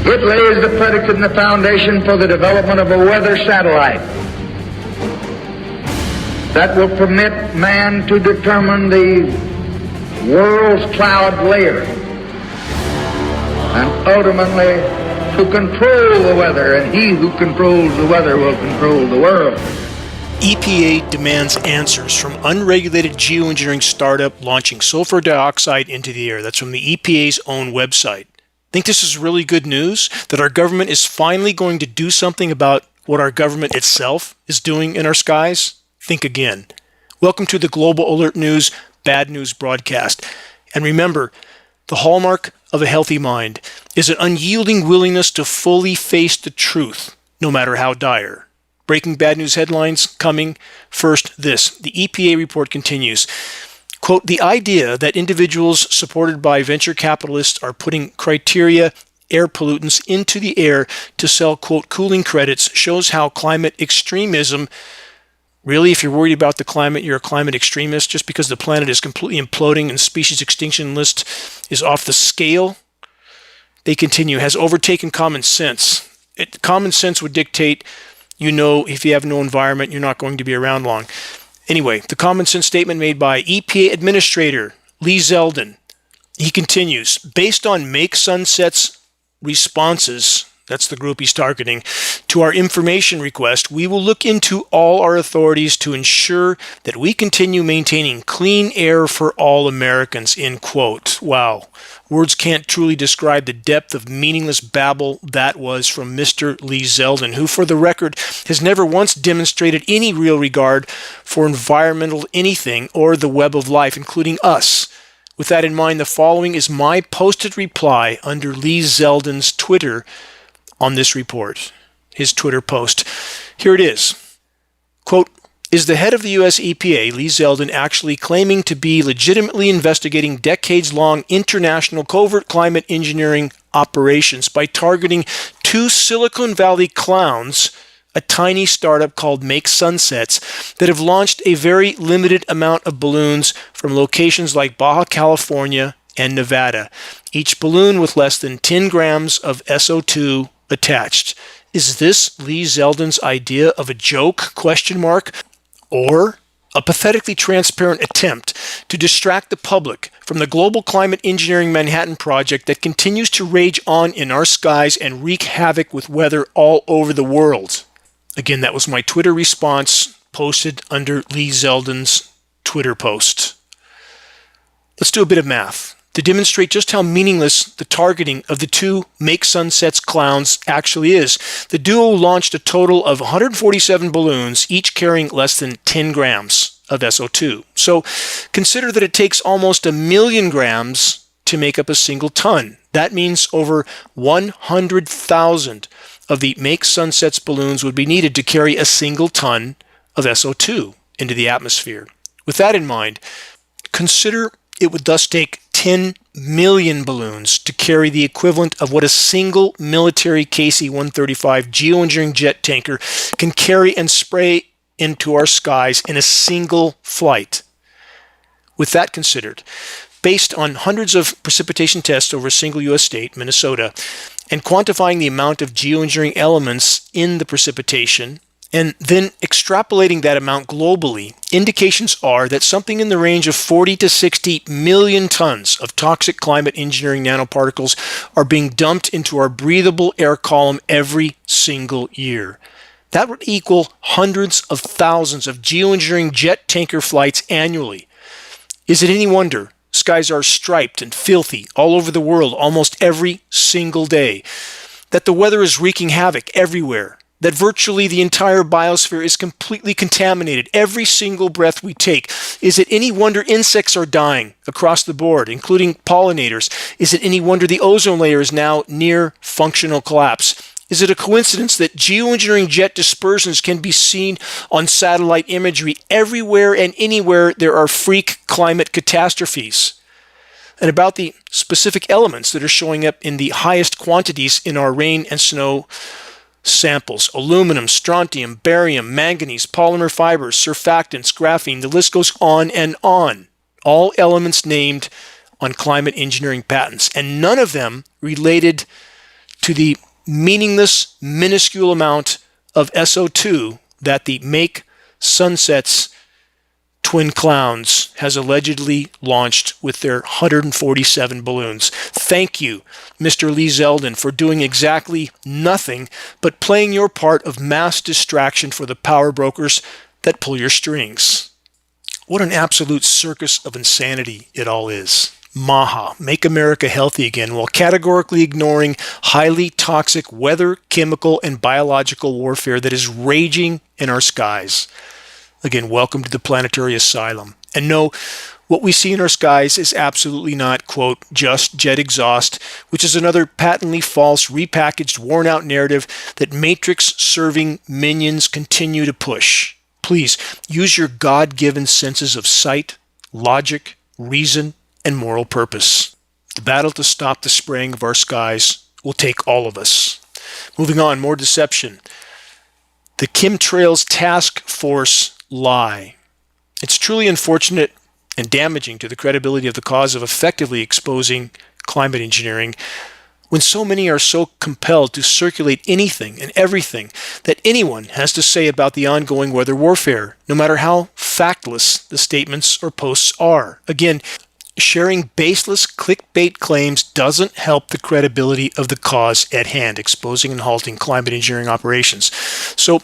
It lays the predicate and the foundation for the development of a weather satellite that will permit man to determine the world's cloud layer and ultimately to control the weather, and he who controls the weather will control the world. EPA demands answers from unregulated geoengineering startup launching sulfur dioxide into the air. That's from the EPA's own website. Think this is really good news? That our government is finally going to do something about what our government itself is doing in our skies? Think again. Welcome to the Global Alert News Bad News broadcast. And remember, the hallmark of a healthy mind is an unyielding willingness to fully face the truth, no matter how dire. Breaking bad news headlines coming. First, this. The EPA report continues. Quote, the idea that individuals supported by venture capitalists are putting criteria air pollutants into the air to sell, quote, cooling credits shows how climate extremism, really, if you're worried about the climate, you're a climate extremist just because the planet is completely imploding and species extinction list is off the scale. They continue, has overtaken common sense. Common sense would dictate, if you have no environment, you're not going to be around long. Anyway, the common sense statement made by EPA Administrator Lee Zeldin. He continues, based on Make Sunset's responses, that's the group he's targeting, to our information request, we will look into all our authorities to ensure that we continue maintaining clean air for all Americans, end quote. Wow. Words can't truly describe the depth of meaningless babble that was from Mr. Lee Zeldin, who, for the record, has never once demonstrated any real regard for environmental anything or the web of life, including us. With that in mind, the following is my posted reply under Lee Zeldin's Twitter on this report, his Twitter post. Here it is. Quote, is the head of the U.S. EPA, Lee Zeldin, actually claiming to be legitimately investigating decades-long international covert climate engineering operations by targeting two Silicon Valley clowns, a tiny startup called Make Sunsets, that have launched a very limited amount of balloons from locations like Baja California and Nevada, each balloon with less than 10 grams of SO2 attached? Is this Lee Zeldin's idea of a joke, ? Or a pathetically transparent attempt to distract the public from the global climate engineering Manhattan Project that continues to rage on in our skies and wreak havoc with weather all over the world? Again, that was my Twitter response posted under Lee Zeldin's Twitter post. Let's do a bit of math to demonstrate just how meaningless the targeting of the two Make Sunsets clowns actually is. The duo launched a total of 147 balloons, each carrying less than 10 grams of SO2. So consider that it takes almost 1 million grams to make up a single ton. That means over 100,000 of the Make Sunsets balloons would be needed to carry a single ton of SO2 into the atmosphere. With that in mind, consider it would thus take 10 million balloons to carry the equivalent of what a single military KC-135 geoengineering jet tanker can carry and spray into our skies in a single flight. With that considered, based on hundreds of precipitation tests over a single U.S. state, Minnesota, and quantifying the amount of geoengineering elements in the precipitation, and then extrapolating that amount globally, indications are that something in the range of 40 to 60 million tons of toxic climate engineering nanoparticles are being dumped into our breathable air column every single year. That would equal hundreds of thousands of geoengineering jet tanker flights annually. Is it any wonder skies are striped and filthy all over the world almost every single day? That the weather is wreaking havoc everywhere? That virtually the entire biosphere is completely contaminated every single breath we take? Is it any wonder insects are dying across the board, including pollinators? Is it any wonder the ozone layer is now near functional collapse? Is it a coincidence that geoengineering jet dispersions can be seen on satellite imagery everywhere and anywhere there are freak climate catastrophes? And about the specific elements that are showing up in the highest quantities in our rain and snow samples: aluminum, strontium, barium, manganese, polymer fibers, surfactants, graphene, the list goes on and on. All elements named on climate engineering patents, and none of them related to the meaningless, minuscule amount of SO2 that the Make Sunsets twin clowns has allegedly launched with their 147 balloons. Thank you, Mr. Lee Zeldin, for doing exactly nothing but playing your part of mass distraction for the power brokers that pull your strings. What an absolute circus of insanity it all is. Maha, make America healthy again, while categorically ignoring highly toxic weather, chemical, and biological warfare that is raging in our skies. Again, welcome to the planetary asylum. And no, what we see in our skies is absolutely not, quote, just jet exhaust, which is another patently false, repackaged, worn-out narrative that matrix-serving minions continue to push. Please, use your God-given senses of sight, logic, reason, and moral purpose. The battle to stop the spraying of our skies will take all of us. Moving on, more deception. The chemtrails task force lie. It's truly unfortunate and damaging to the credibility of the cause of effectively exposing climate engineering when so many are so compelled to circulate anything and everything that anyone has to say about the ongoing weather warfare, no matter how factless the statements or posts are. Again, sharing baseless clickbait claims doesn't help the credibility of the cause at hand, exposing and halting climate engineering operations. So,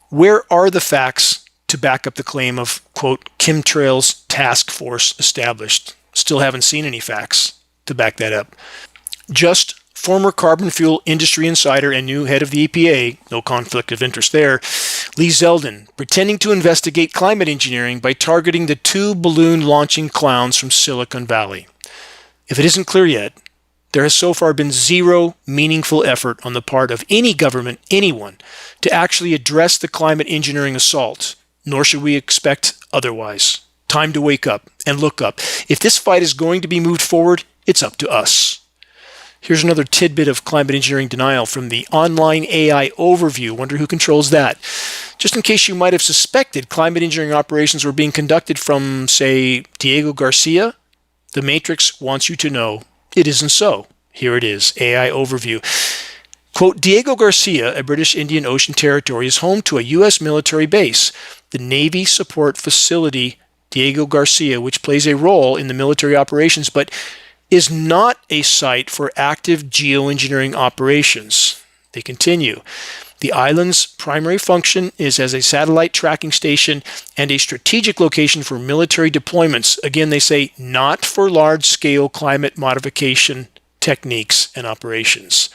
where are the facts to back up the claim of, quote, chemtrails task force established? Still haven't seen any facts to back that up. Just former carbon fuel industry insider and new head of the EPA, no conflict of interest there, Lee Zeldin, pretending to investigate climate engineering by targeting the 2 balloon launching clowns from Silicon Valley. If it isn't clear yet, there has so far been zero meaningful effort on the part of any government, anyone, to actually address the climate engineering assault, nor should we expect otherwise. Time to wake up and look up. If this fight is going to be moved forward, it's up to us. Here's another tidbit of climate engineering denial from the online AI overview. Wonder who controls that. Just in case you might have suspected climate engineering operations were being conducted from, say, Diego Garcia, the Matrix wants you to know it isn't so. Here it is, AI overview. Quote, Diego Garcia, a British Indian Ocean territory, is home to a U.S. military base, the Navy Support Facility Diego Garcia, which plays a role in the military operations, but is not a site for active geoengineering operations. They continue. The island's primary function is as a satellite tracking station and a strategic location for military deployments. Again, they say not for large-scale climate modification techniques and operations.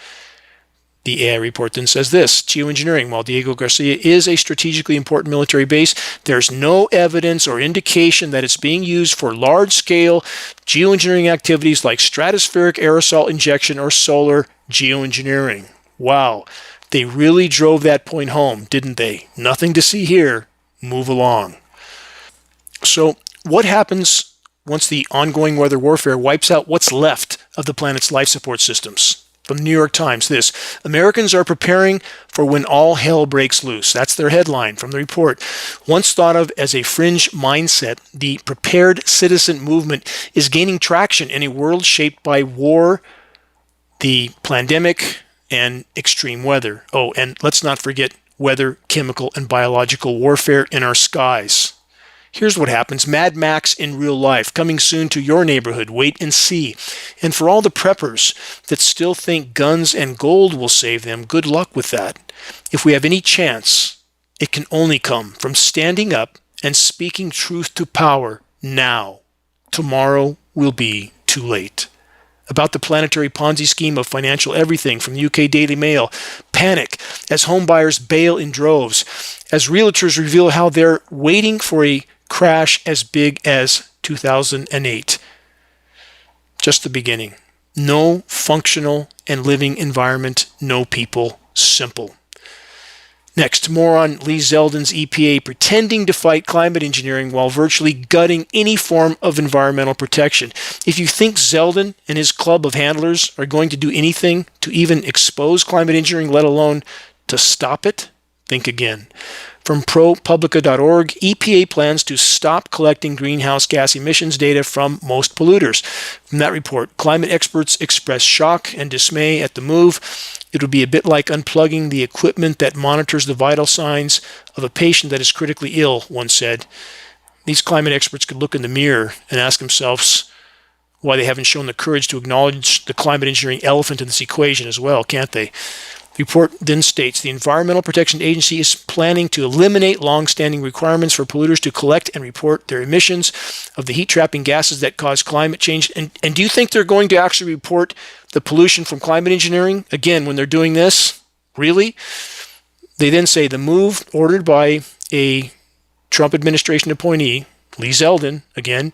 The AI report then says this, geoengineering, while Diego Garcia is a strategically important military base, there's no evidence or indication that it's being used for large-scale geoengineering activities like stratospheric aerosol injection or solar geoengineering. Wow, they really drove that point home, didn't they? Nothing to see here. Move along. So what happens once the ongoing weather warfare wipes out what's left of the planet's life support systems? From the New York Times, this, Americans are preparing for when all hell breaks loose. That's their headline from the report. Once thought of as a fringe mindset, the prepared citizen movement is gaining traction in a world shaped by war, the pandemic, and extreme weather. Oh, and let's not forget weather, chemical, and biological warfare in our skies. Here's what happens. Mad Max in real life, coming soon to your neighborhood. Wait and see. And for all the preppers that still think guns and gold will save them, good luck with that. If we have any chance, it can only come from standing up and speaking truth to power now. Tomorrow will be too late. About the planetary Ponzi scheme of financial everything from the UK Daily Mail. Panic as homebuyers bail in droves, as realtors reveal how they're waiting for a crash as big as 2008. Just the beginning. No functional and living environment, no people, simple. Next, more on Lee Zeldin's EPA pretending to fight climate engineering while virtually gutting any form of environmental protection. If you think Zeldin and his club of handlers are going to do anything to even expose climate engineering, let alone to stop it, Think again. From ProPublica.org, EPA plans to stop collecting greenhouse gas emissions data from most polluters. From that report, climate experts express shock and dismay at the move. It would be a bit like unplugging the equipment that monitors the vital signs of a patient that is critically ill, one said. These climate experts could look in the mirror and ask themselves why they haven't shown the courage to acknowledge the climate engineering elephant in this equation as well, can't they? The report then states the Environmental Protection Agency is planning to eliminate long-standing requirements for polluters to collect and report their emissions of the heat-trapping gases that cause climate change. And do you think they're going to actually report the pollution from climate engineering? Again, when they're doing this, really? They then say the move ordered by a Trump administration appointee, Lee Zeldin, again,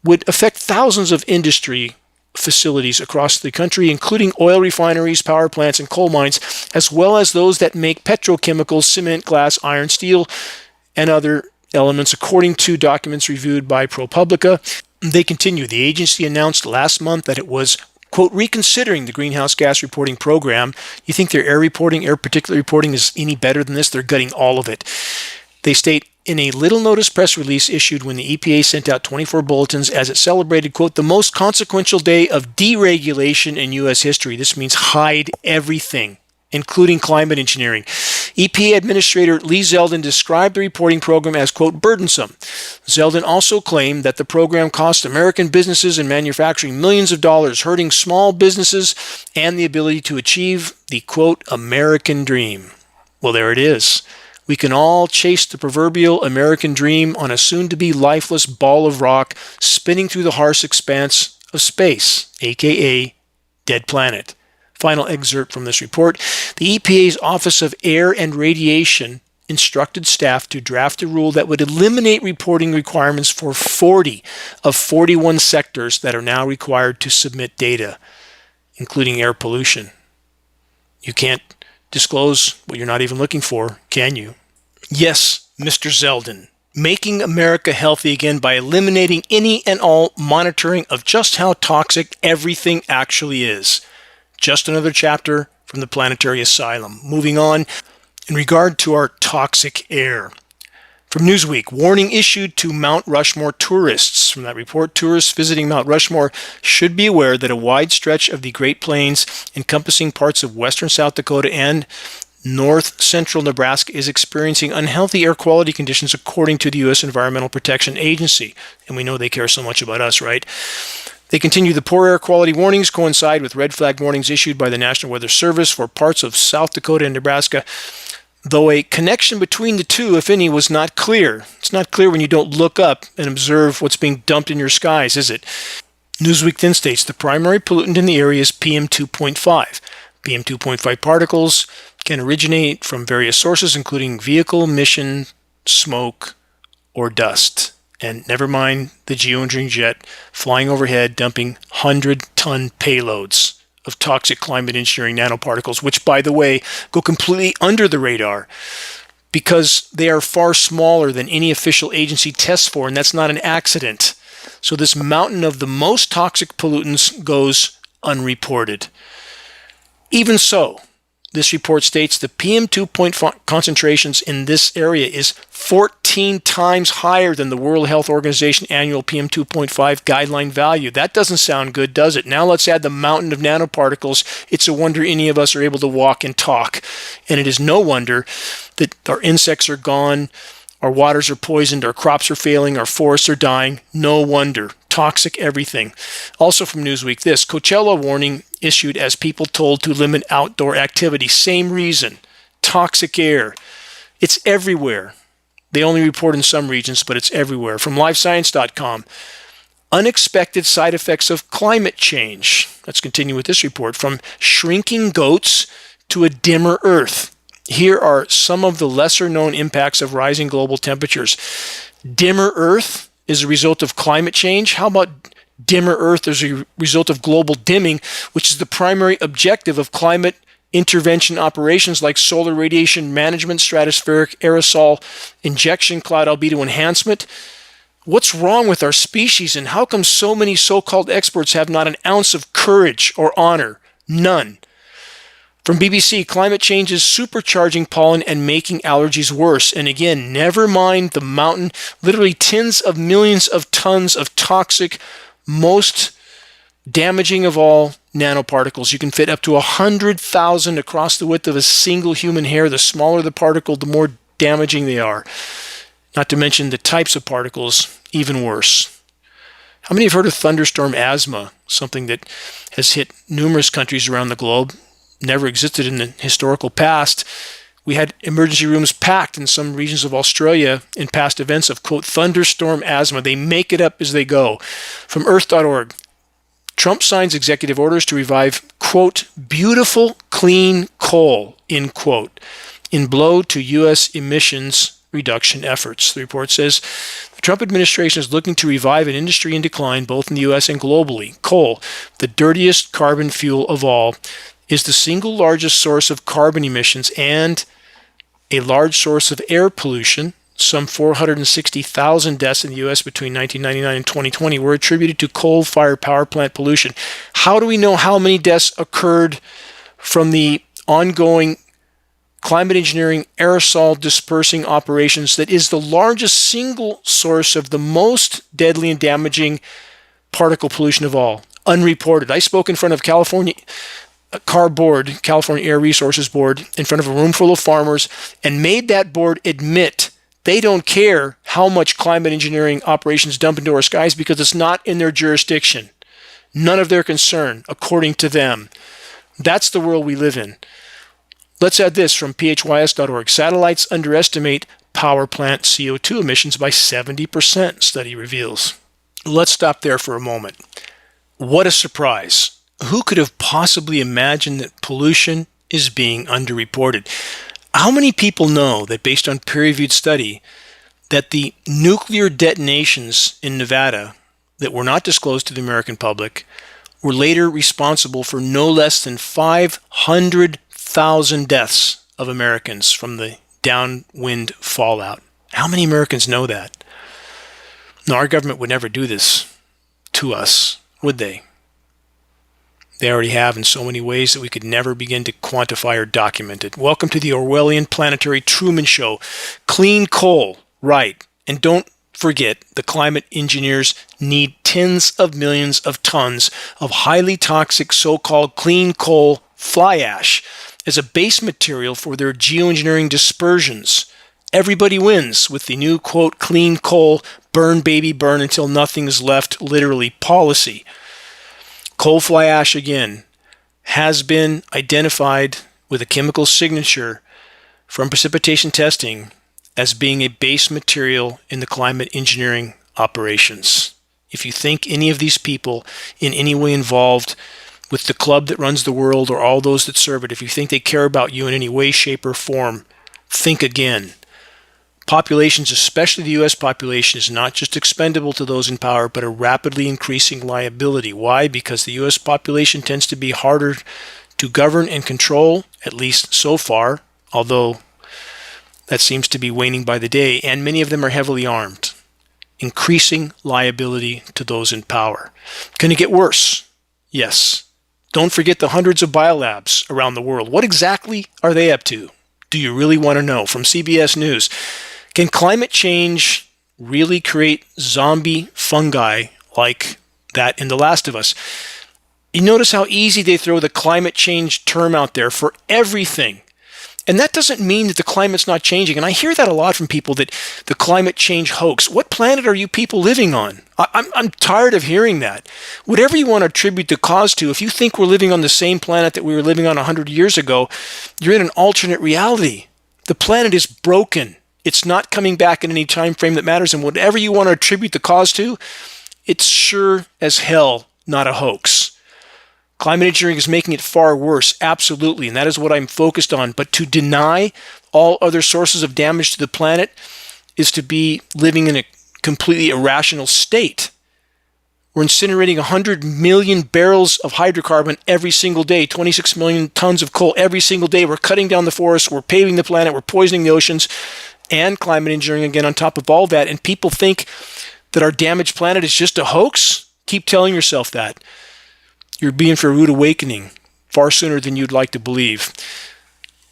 would affect thousands of industry facilities across the country, including oil refineries, power plants, and coal mines, as well as those that make petrochemicals, cement, glass, iron, steel, and other elements, according to documents reviewed by ProPublica. They continue. The agency announced last month that it was, quote, reconsidering the greenhouse gas reporting program. You think their air particulate reporting is any better than this? They're gutting all of it. They state in a little notice press release issued when the EPA sent out 24 bulletins as it celebrated, quote, the most consequential day of deregulation in U.S. history. This means hide everything, including climate engineering. EPA Administrator Lee Zeldin described the reporting program as, quote, burdensome. Zeldin also claimed that the program cost American businesses and manufacturing millions of dollars, hurting small businesses and the ability to achieve the, quote, American dream. Well, there it is. We can all chase the proverbial American dream on a soon-to-be lifeless ball of rock spinning through the harsh expanse of space, aka dead planet. Final excerpt from this report. The EPA's Office of Air and Radiation instructed staff to draft a rule that would eliminate reporting requirements for 40 of 41 sectors that are now required to submit data, including air pollution. You can't disclose what you're not even looking for, can you? Yes, Mr. Zeldin, making America healthy again by eliminating any and all monitoring of just how toxic everything actually is. Just another chapter from the planetary asylum. Moving on, in regard to our toxic air. From Newsweek, warning issued to Mount Rushmore tourists. From that report, tourists visiting Mount Rushmore should be aware that a wide stretch of the Great Plains, encompassing parts of western South Dakota and north central Nebraska, is experiencing unhealthy air quality conditions according to the U.S. Environmental Protection Agency. And we know they care so much about us, right? They continue. The poor air quality warnings coincide with red flag warnings issued by the National Weather Service for parts of South Dakota and Nebraska, though a connection between the two, if any, was not clear. It's not clear when you don't look up and observe what's being dumped in your skies, is it? Newsweek then states the primary pollutant in the area is PM 2.5. PM 2.5 particles can originate from various sources, including vehicle emission, smoke, or dust. And never mind the geoengineering jet flying overhead, dumping 100-ton payloads of toxic climate engineering nanoparticles, which, by the way, go completely under the radar because they are far smaller than any official agency tests for, and that's not an accident. So this mountain of the most toxic pollutants goes unreported. Even so, this report states the PM2.5 concentrations in this area is 14 times higher than the World Health Organization annual PM2.5 guideline value. That doesn't sound good, does it? Now let's add the mountain of nanoparticles. It's a wonder any of us are able to walk and talk. And it is no wonder that our insects are gone, our waters are poisoned, our crops are failing, our forests are dying. No wonder. Toxic everything. Also from Newsweek, this Coachella warning issued as people told to limit outdoor activity. Same reason. Toxic air. It's everywhere. They only report in some regions, but it's everywhere. From livescience.com, unexpected side effects of climate change. Let's continue with this report. From shrinking goats to a dimmer Earth. Here are some of the lesser known impacts of rising global temperatures. Dimmer Earth is a result of climate change. How about dimmer Earth as a result of global dimming, which is the primary objective of climate intervention operations like solar radiation management, stratospheric aerosol injection, cloud albedo enhancement? What's wrong with our species, and how come so many so-called experts have not an ounce of courage or honor? None. From BBC, climate change is supercharging pollen and making allergies worse. And again, never mind the mountain, literally tens of millions of tons of toxic, most damaging of all, nanoparticles. You can fit up to 100,000 across the width of a single human hair. The smaller the particle, the more damaging they are. Not to mention the types of particles, even worse. How many have heard of thunderstorm asthma, something that has hit numerous countries around the globe, never existed in the historical past? We had emergency rooms packed in some regions of Australia in past events of, quote, thunderstorm asthma. They make it up as they go. From earth.org, Trump signs executive orders to revive, quote, beautiful clean coal, end quote, in blow to U.S. emissions reduction efforts. The report says the Trump administration is looking to revive an industry in decline both in the U.S. and globally. Coal, the dirtiest carbon fuel of all, is the single largest source of carbon emissions and a large source of air pollution. Some 460,000 deaths in the U.S. between 1999 and 2020 were attributed to coal-fired power plant pollution. How do we know how many deaths occurred from the ongoing climate engineering aerosol dispersing operations that is the largest single source of the most deadly and damaging particle pollution of all? Unreported. I spoke in front of California Air Resources Board, in front of a room full of farmers, and made that board admit they don't care how much climate engineering operations dump into our skies because it's not in their jurisdiction. None of their concern, according to them. That's the world we live in. Let's add this from phys.org. Satellites underestimate power plant CO2 emissions by 70%, study reveals. Let's stop there for a moment. What a surprise. Who could have possibly imagined that pollution is being underreported? How many people know that, based on peer-reviewed study, that the nuclear detonations in Nevada that were not disclosed to the American public were later responsible for no less than 500,000 deaths of Americans from the downwind fallout? How many Americans know that? No, our government would never do this to us, would they? They already have in so many ways that we could never begin to quantify or document it. Welcome to the Orwellian planetary Truman Show. Clean coal, right. And don't forget, the climate engineers need tens of millions of tons of highly toxic so-called clean coal fly ash as a base material for their geoengineering dispersions. Everybody wins with the new, quote, clean coal, burn baby burn until nothing is left, literally, policy. Coal fly ash, again, has been identified with a chemical signature from precipitation testing as being a base material in the climate engineering operations. If you think any of these people in any way involved with the club that runs the world or all those that serve it, if you think they care about you in any way, shape, or form, think again. Populations, especially the U.S. population, is not just expendable to those in power, but a rapidly increasing liability. Why? Because the U.S. population tends to be harder to govern and control, at least so far, although that seems to be waning by the day, and many of them are heavily armed. Increasing liability to those in power. Can it get worse? Yes. Don't forget the hundreds of biolabs around the world. What exactly are they up to? Do you really want to know? From CBS News. Can climate change really create zombie fungi like that in The Last of Us? You notice how easy they throw the climate change term out there for everything. And that doesn't mean that the climate's not changing. And I hear that a lot from people, that the climate change hoax. What planet are you people living on? I'm tired of hearing that. Whatever you want to attribute the cause to, if you think we're living on the same planet that we were living on 100 years ago, you're in an alternate reality. The planet is broken. It's not coming back in any time frame that matters. And whatever you want to attribute the cause to, it's sure as hell not a hoax. Climate engineering is making it far worse, absolutely, and that is what I'm focused on. But to deny all other sources of damage to the planet is to be living in a completely irrational state. We're incinerating 100 million barrels of hydrocarbon every single day, 26 million tons of coal every single day. We're cutting down the forests, we're paving the planet, we're poisoning the oceans, and climate engineering again on top of all that. And people think that our damaged planet is just a hoax? Keep telling yourself that. You're being for a rude awakening. far sooner than you'd like to believe.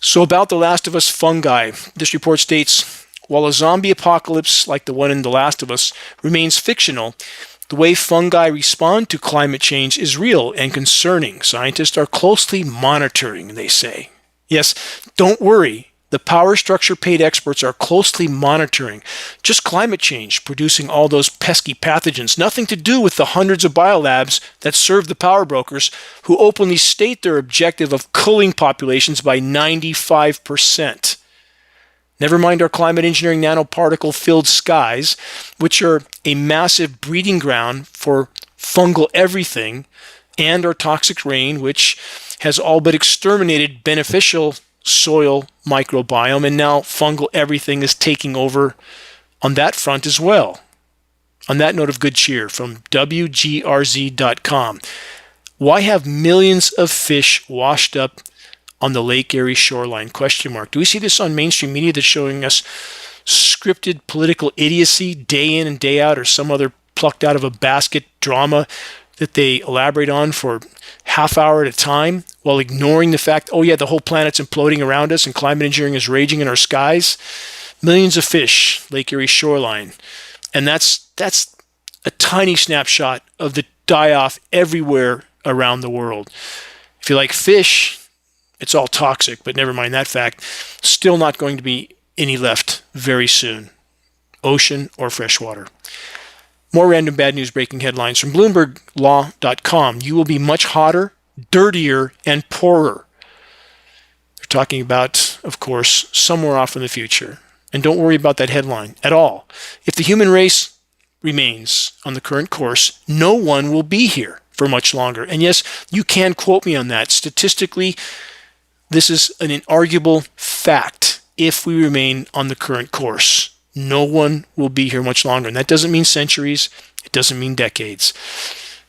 So about The Last of Us fungi, this report states, while a zombie apocalypse like the one in The Last of Us remains fictional, the way fungi respond to climate change is real and concerning. Scientists are closely monitoring, they say. Yes, don't worry. The power structure paid experts are closely monitoring just climate change, producing all those pesky pathogens, nothing to do with the hundreds of biolabs that serve the power brokers who openly state their objective of culling populations by 95%. Never mind our climate engineering nanoparticle-filled skies, which are a massive breeding ground for fungal everything, and our toxic rain, which has all but exterminated beneficial soil microbiome, and now fungal everything is taking over on that front as well. On that note of good cheer from WGRZ.com, why have millions of fish washed up on the Lake Erie shoreline? Question mark. Do we see this on mainstream media that's showing us scripted political idiocy day in and day out, or some other plucked out of a basket drama that they elaborate on for half hour at a time while ignoring the fact, oh yeah, the whole planet's imploding around us and climate engineering is raging in our skies? Millions of fish, Lake Erie shoreline. And that's a tiny snapshot of the die-off everywhere around the world. If you like fish, it's all toxic, but never mind that fact. Still not going to be any left very soon, ocean or freshwater. More random bad news breaking headlines from BloombergLaw.com. You will be much hotter, dirtier, and poorer. They're talking about, of course, somewhere off in the future. And don't worry about that headline at all. If the human race remains on the current course, no one will be here for much longer. And yes, you can quote me on that. Statistically, this is an inarguable fact. If we remain on the current course, no one will be here much longer. And that doesn't mean centuries. It doesn't mean decades.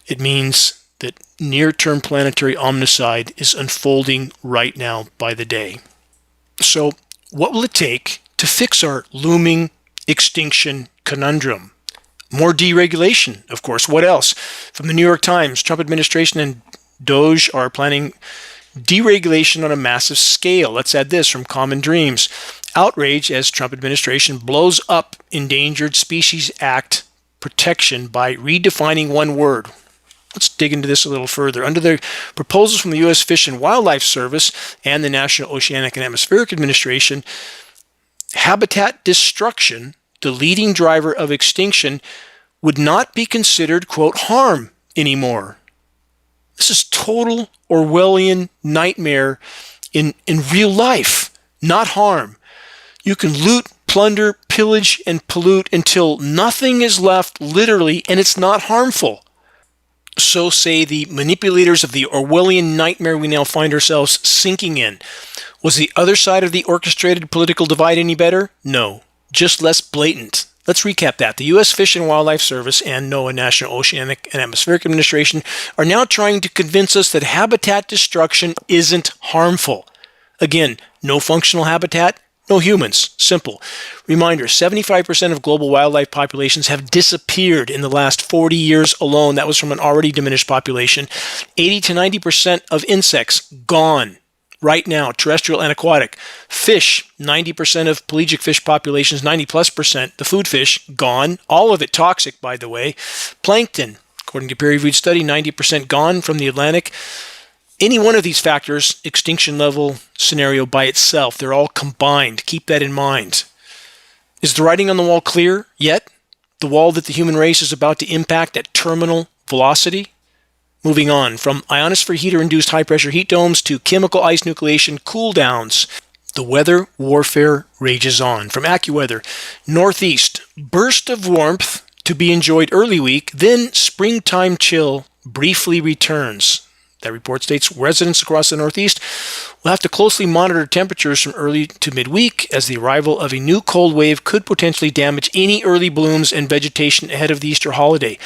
It means that near-term planetary omnicide is unfolding right now by the day. So what will it take to fix our looming extinction conundrum? More deregulation, of course. What else? From the New York Times, Trump administration and DOJ are planning deregulation on a massive scale. Let's add this from Common Dreams. Outrage as Trump administration blows up Endangered Species Act protection by redefining one word. Let's dig into this a little further. Under the proposals from the U.S. Fish and Wildlife Service and the National Oceanic and Atmospheric Administration, habitat destruction, the leading driver of extinction, would not be considered, quote, harm anymore. This is total Orwellian nightmare in real life, not harm. You can loot, plunder, pillage, and pollute until nothing is left, literally, and it's not harmful. So say the manipulators of the Orwellian nightmare we now find ourselves sinking in. Was the other side of the orchestrated political divide any better? No, just less blatant. Let's recap that. The U.S. Fish and Wildlife Service and NOAA, National Oceanic and Atmospheric Administration, are now trying to convince us that habitat destruction isn't harmful. Again, no functional habitat, no humans. Simple. Reminder, 75% of global wildlife populations have disappeared in the last 40 years alone. That was from an already diminished population. 80 to 90% of insects gone right now, terrestrial and aquatic. Fish, 90% of pelagic fish populations, 90+%. The food fish, gone. All of it toxic, by the way. Plankton, according to peer-reviewed study, 90% gone from the Atlantic. Any one of these factors, extinction level scenario by itself, they're all combined. Keep that in mind. Is the writing on the wall clear yet? The wall that the human race is about to impact at terminal velocity? Moving on, from ionosphere heater-induced high-pressure heat domes to chemical ice nucleation cool-downs, the weather warfare rages on. From AccuWeather, Northeast, burst of warmth to be enjoyed early week, then springtime chill briefly returns. That report states residents across the Northeast will have to closely monitor temperatures from early to midweek, as the arrival of a new cold wave could potentially damage any early blooms and vegetation ahead of the Easter holiday.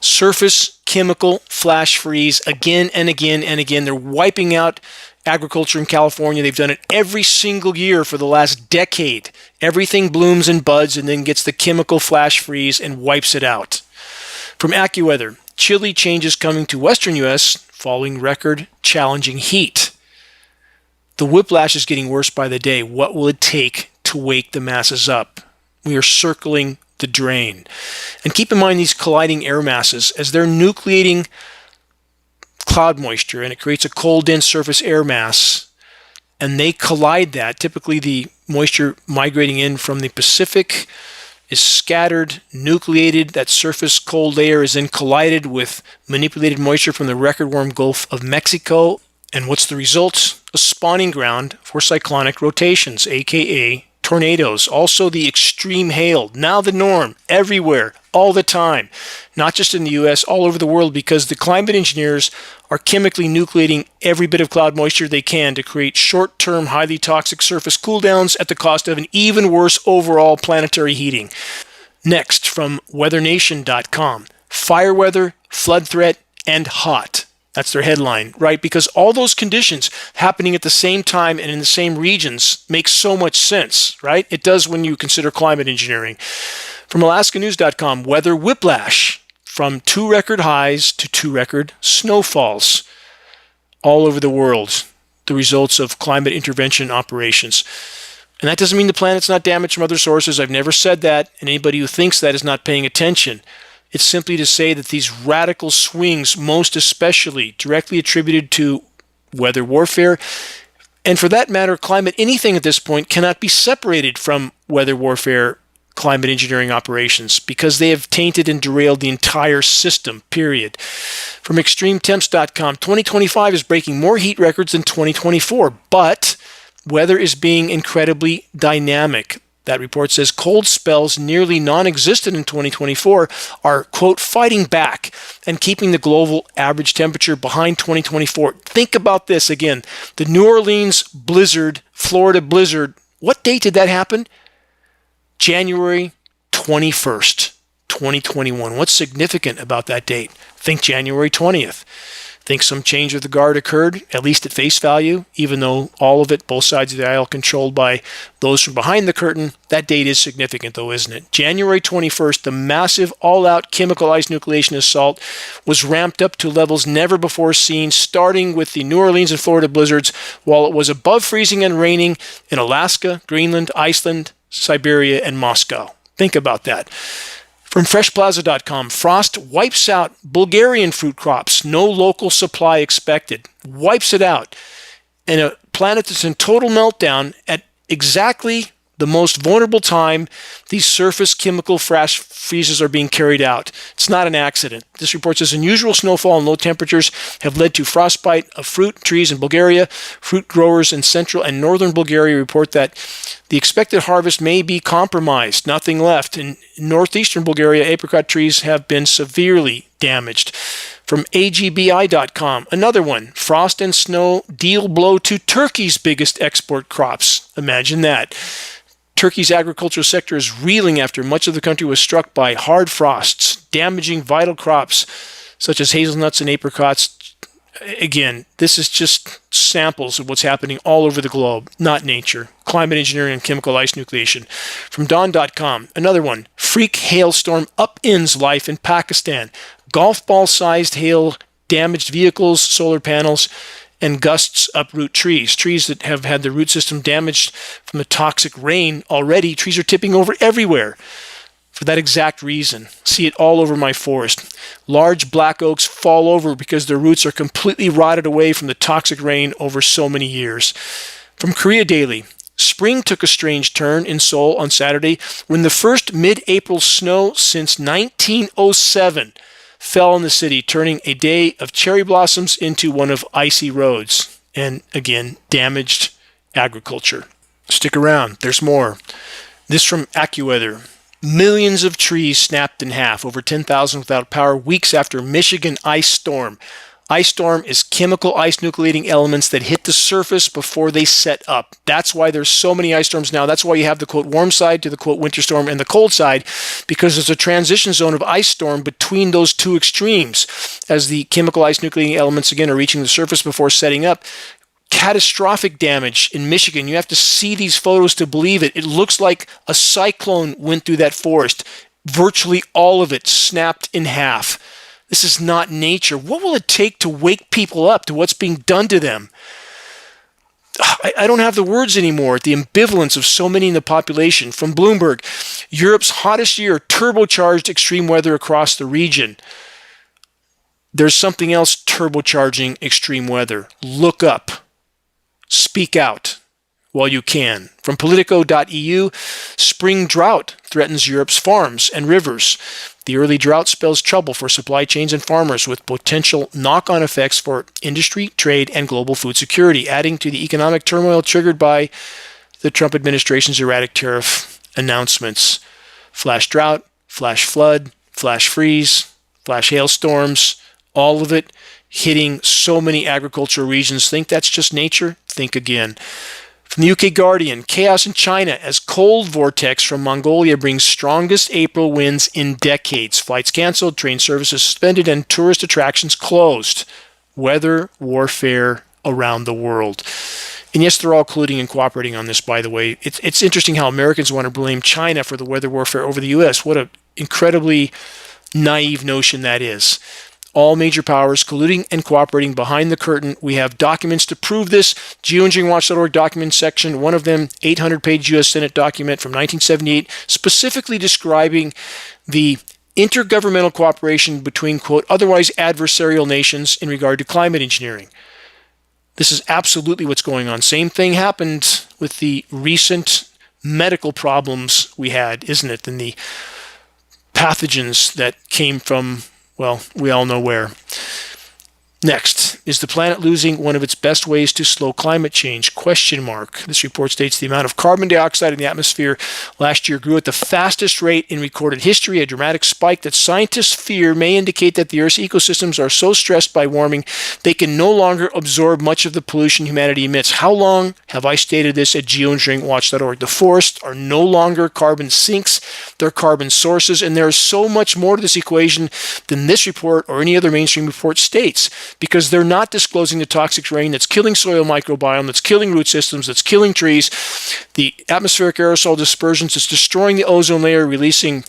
Surface chemical flash freeze again and again and again. They're wiping out agriculture in California. They've done it every single year for the last decade. Everything blooms and buds and then gets the chemical flash freeze and wipes it out. From AccuWeather, chilly changes coming to western U.S. following record challenging heat. The whiplash is getting worse by the day. What will it take to wake the masses up? We are circling the drain. And keep in mind these colliding air masses, as they're nucleating cloud moisture, and it creates a cold, dense surface air mass, and they collide that. Typically, the moisture migrating in from the Pacific is scattered, nucleated. That surface cold layer is then collided with manipulated moisture from the record warm Gulf of Mexico. And what's the result? A spawning ground for cyclonic rotations, aka tornadoes. Also the extreme hail, now the norm everywhere, all the time, not just in the US, all over the world, because the climate engineers are chemically nucleating every bit of cloud moisture they can to create short-term, highly toxic surface cooldowns at the cost of an even worse overall planetary heating. Next, from weathernation.com, fire weather, flood threat, and hot. That's their headline, right? Because all those conditions happening at the same time and in the same regions makes so much sense, right? It does when you consider climate engineering. From alaskanews.com, weather whiplash, from 2 record highs to 2 record snowfalls all over the world, the results of climate intervention operations. And that doesn't mean the planet's not damaged from other sources. I've never said that, and anybody who thinks that is not paying attention. It's simply to say that these radical swings, most especially directly attributed to weather warfare, and for that matter, climate anything at this point, cannot be separated from weather warfare climate engineering operations because they have tainted and derailed the entire system, period. From extremetemps.com, 2025 is breaking more heat records than 2024, but weather is being incredibly dynamic. That report says cold spells, nearly non-existent in 2024, are, quote, fighting back and keeping the global average temperature behind 2024. Think about this again. The New Orleans blizzard, Florida blizzard, what date did that happen? January 21st, 2021. What's significant about that date? Think January 20th. Think some change of the guard occurred, at least at face value, even though all of it, both sides of the aisle, controlled by those from behind the curtain. That date is significant, though, isn't it? January 21st, the massive all-out chemical ice nucleation assault was ramped up to levels never before seen, starting with the New Orleans and Florida blizzards, while it was above freezing and raining in Alaska, Greenland, Iceland, Siberia, and Moscow. Think about that. From freshplaza.com, frost wipes out Bulgarian fruit crops. No local supply expected. Wipes it out. And a planet that's in total meltdown at exactly the most vulnerable time these surface chemical flash freezes are being carried out. It's not an accident. This report says unusual snowfall and low temperatures have led to frostbite of fruit trees in Bulgaria. Fruit growers in central and northern Bulgaria report that the expected harvest may be compromised. Nothing left. In northeastern Bulgaria, apricot trees have been severely damaged. From agbi.com, another one. Frost and snow deal blow to Turkey's biggest export crops. Imagine that. Turkey's agricultural sector is reeling after much of the country was struck by hard frosts, damaging vital crops such as hazelnuts and apricots. Again, this is just samples of what's happening all over the globe, not nature. Climate engineering and chemical ice nucleation. From dawn.com, another one. Freak hailstorm upends life in Pakistan. Golf ball-sized hail damaged vehicles, solar panels, and gusts uproot trees. Trees that have had their root system damaged from the toxic rain already. Trees are tipping over everywhere for that exact reason. See it all over my forest. Large black oaks fall over because their roots are completely rotted away from the toxic rain over so many years. From Korea Daily, spring took a strange turn in Seoul on Saturday when the first mid-April snow since 1907 fell in the city, turning a day of cherry blossoms into one of icy roads and, again, damaged agriculture. Stick around. There's more. This from AccuWeather. Millions of trees snapped in half, over 10,000 without power, weeks after Michigan ice storm. Ice storm is chemical ice nucleating elements that hit the surface before they set up. That's why there's so many ice storms now. That's why you have the quote warm side to the quote winter storm and the cold side, because there's a transition zone of ice storm between those two extremes as the chemical ice nucleating elements again are reaching the surface before setting up. Catastrophic damage in Michigan. You have to see these photos to believe it. It looks like a cyclone went through that forest. Virtually all of it snapped in half. This is not nature. What will it take to wake people up to what's being done to them? I don't have the words anymore. The ambivalence of so many in the population. From Bloomberg, Europe's hottest year, turbocharged extreme weather across the region. There's something else turbocharging extreme weather. Look up. Speak out while you can. From Politico.eu, spring drought threatens Europe's farms and rivers. The early drought spells trouble for supply chains and farmers, with potential knock-on effects for industry, trade, and global food security, adding to the economic turmoil triggered by the Trump administration's erratic tariff announcements. Flash drought, flash flood, flash freeze, flash hailstorms, all of it hitting so many agricultural regions. Think that's just nature? Think again. From the UK Guardian, chaos in China as cold vortex from Mongolia brings strongest April winds in decades. Flights canceled, train services suspended, and tourist attractions closed. Weather warfare around the world. And yes, they're all colluding and cooperating on this, by the way. It's interesting how Americans want to blame China for the weather warfare over the U.S. What an incredibly naive notion that is. All major powers colluding and cooperating behind the curtain. We have documents to prove this. Geoengineeringwatch.org document section, one of them, 800-page U.S. Senate document from 1978, specifically describing the intergovernmental cooperation between, quote, otherwise adversarial nations in regard to climate engineering. This is absolutely what's going on. Same thing happened with the recent medical problems we had, isn't it? And the pathogens that came from, well, we all know where. Next, is the planet losing one of its best ways to slow climate change? Question mark. This report states the amount of carbon dioxide in the atmosphere last year grew at the fastest rate in recorded history, a dramatic spike that scientists fear may indicate that the Earth's ecosystems are so stressed by warming they can no longer absorb much of the pollution humanity emits. How long have I stated this at geoengineeringwatch.org? The forests are no longer carbon sinks, they're carbon sources, and there is so much more to this equation than this report or any other mainstream report states, because they're not disclosing the toxic rain that's killing soil microbiome, that's killing root systems, that's killing trees, the atmospheric aerosol dispersions that's destroying the ozone layer, releasing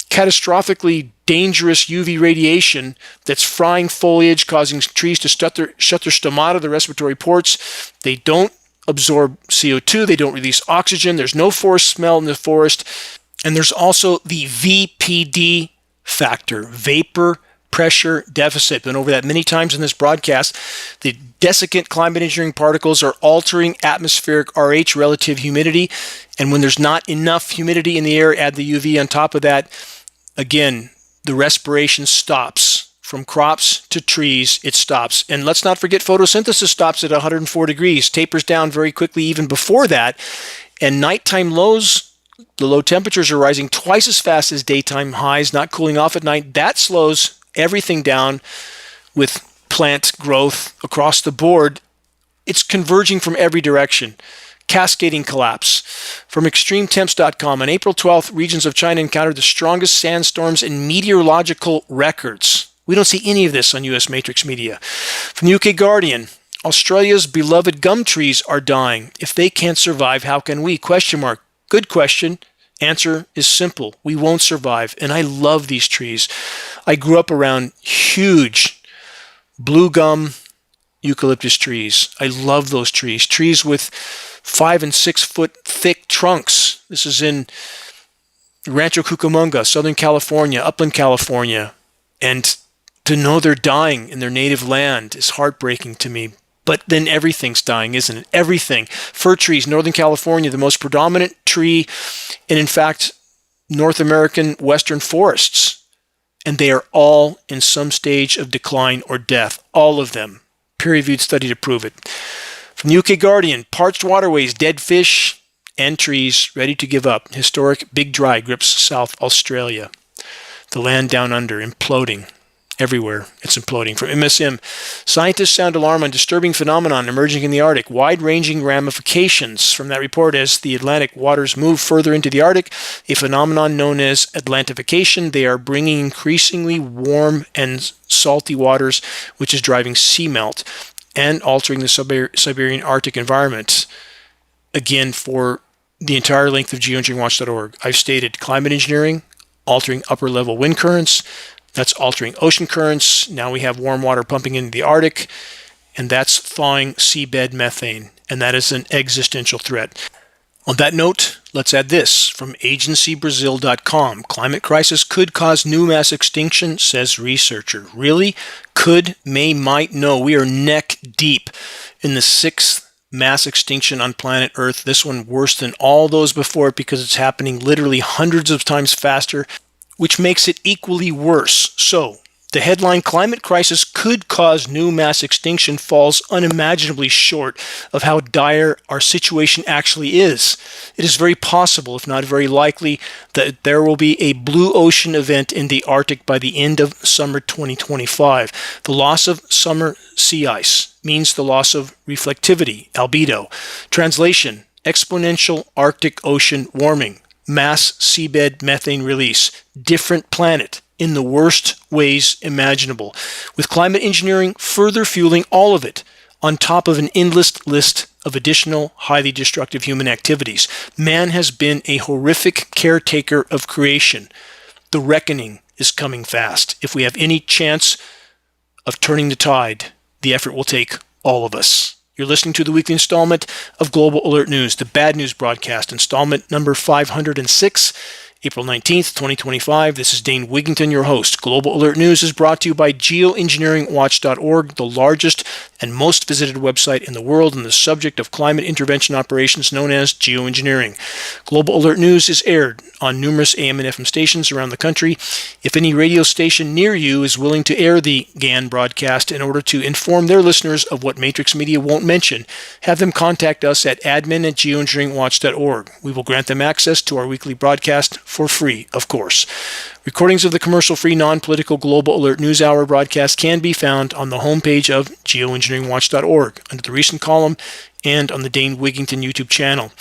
catastrophically dangerous UV radiation that's frying foliage, causing trees to shut their stomata, the respiratory ports. They don't absorb CO2, they don't release oxygen, there's no forest smell in the forest, and there's also the VPD factor, vapor pressure deficit. Been over that many times in this broadcast. The desiccant climate engineering particles are altering atmospheric RH, relative humidity, and when there's not enough humidity in the air, add the UV on top of that, again, the respiration stops. From crops to trees, it stops. And let's not forget photosynthesis stops at 104 degrees, tapers down very quickly even before that, and nighttime lows, the low temperatures are rising twice as fast as daytime highs, not cooling off at night. That slows everything down with plant growth across the board. It's converging from every direction. Cascading collapse. From extremetemps.com, on April 12th, regions of China encountered the strongest sandstorms in meteorological records. We don't see any of this on U.S. Matrix Media. From the UK Guardian, Australia's beloved gum trees are dying. If they can't survive, how can we? Question mark. Good question. Answer is simple. We won't survive. And I love these trees. I grew up around huge blue gum eucalyptus trees. I love those trees. Trees with 5 and 6 foot thick trunks. This is in Rancho Cucamonga, Southern California, Upland, California. And to know they're dying in their native land is heartbreaking to me. But then everything's dying, isn't it? Everything. Fir trees, Northern California, the most predominant tree, and in fact, North American western forests. And they are all in some stage of decline or death. All of them. Peer-reviewed study to prove it. From the UK Guardian, parched waterways, dead fish, and trees ready to give up. Historic big dry grips South Australia. The land down under imploding. Everywhere it's imploding. From MSM, scientists sound alarm on disturbing phenomenon emerging in the Arctic. Wide-ranging ramifications from that report as the Atlantic waters move further into the Arctic, a phenomenon known as Atlantification. They are bringing increasingly warm and salty waters, which is driving seamelt and altering the Siberian Arctic environment. Again, for the entire length of geoengineeringwatch.org, I've stated climate engineering, altering upper-level wind currents, That's altering ocean currents. Now we have warm water pumping into the Arctic, and that's thawing seabed methane, and that is an existential threat. On that note, let's add this from agencybrazil.com. Climate crisis could cause new mass extinction, says researcher. Really? Could, may, might? No, we are neck deep in the sixth mass extinction on planet Earth. This one worse than all those before it because it's happening literally hundreds of times faster, which makes it equally worse. So, the headline, climate crisis could cause new mass extinction, falls unimaginably short of how dire our situation actually is. It is very possible, if not very likely, that there will be a blue ocean event in the Arctic by the end of summer 2025. The loss of summer sea ice means the loss of reflectivity, albedo. Translation, exponential Arctic ocean warming, mass seabed methane release, different planet, in the worst ways imaginable, with climate engineering further fueling all of it, on top of an endless list of additional highly destructive human activities. Man has been a horrific caretaker of creation. The reckoning is coming fast. If we have any chance of turning the tide, the effort will take all of us. You're listening to the weekly installment of Global Alert News, the Bad News Broadcast, installment number 506, April 19th, 2025. This is Dane Wigington, your host. Global Alert News is brought to you by Geoengineeringwatch.org, the largest and most visited website in the world on the subject of climate intervention operations known as geoengineering. Global Alert News is aired on numerous AM and FM stations around the country. If any radio station near you is willing to air the GAN broadcast in order to inform their listeners of what Matrix Media won't mention, have them contact us at admin@geoengineeringwatch.org. We will grant them access to our weekly broadcast for free, of course. Recordings of the commercial-free, non-political Global Alert News Hour broadcast can be found on the homepage of geoengineeringwatch.org under the recent column and on the Dane Wigington YouTube channel.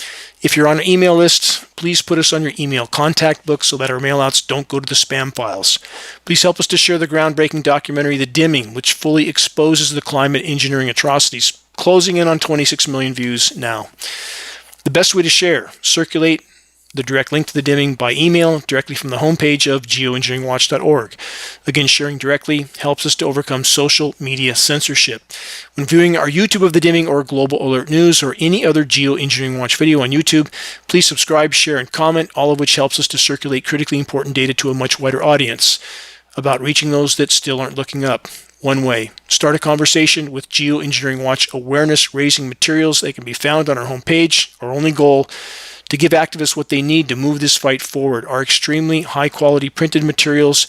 If you're on an email list, please put us on your email contact book so that our mailouts don't go to the spam files. Please help us to share the groundbreaking documentary, The Dimming, which fully exposes the climate engineering atrocities, closing in on 26 million views now. The best way to share, circulate the direct link to The Dimming by email directly from the homepage of geoengineeringwatch.org. Again, sharing directly helps us to overcome social media censorship. When viewing our YouTube of The Dimming or Global Alert News or any other Geoengineering Watch video on YouTube, please subscribe, share, and comment, all of which helps us to circulate critically important data to a much wider audience about reaching those that still aren't looking up. One way, start a conversation with Geoengineering Watch awareness-raising materials. They can be found on our homepage. Our only goal to give activists what they need to move this fight forward. Our extremely high-quality printed materials